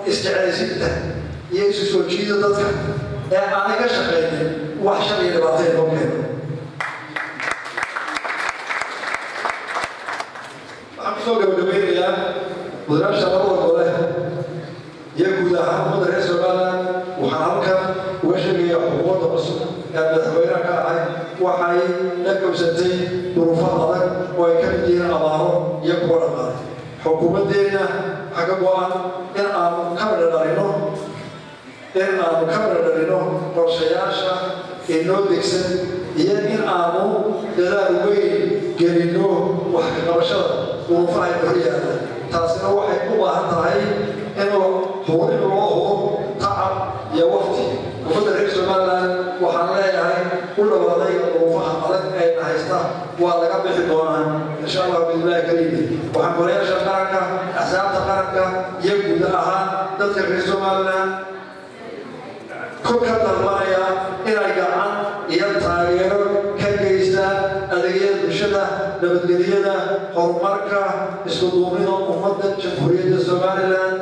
isjeclaysiinta iyo isu soo jiida dadka ee aanay ka shaqaynin wax shar iyo dhibaatay loo keeno. waxaan kusoo gabagabeynayaa mudanaasha labada gole iyo guud ahaan ummadda reer Somaliland. waxaan halkan uga sheegayaa xukuumadda cusub ee madaxweynaha ka ahay waxay la kabsatay duruufo adag oo ay ka mid yihiin abaaro iyo kuwa dhaqaale. xukuumaddeena waxaa ka go-an in aanu ka midhodhalino qorshayaasha inoo degsan iyo in aanu dadaal weyn gelino wax ka qabashada duruufaha ay hor yaalla. taasina waxay u baahan tahay in loo huro tacab iyo waqti. ummadda reer Somaliland waxaan leeyahay u dhawaaday duruufaha adag ee na haysta waa laga bixi doonaa insha allah billahi kariim. waxaan golayaasha qaranka, axsaabta qaranka iyo guud ahaan dadka reer Somaliland ka dalbanaya inay gacan iyo taageero ka geystaan adeegyada bulshada, nabadgelyada, horumarka, isku duubnida ummadda jamhuuriyadda Somaliland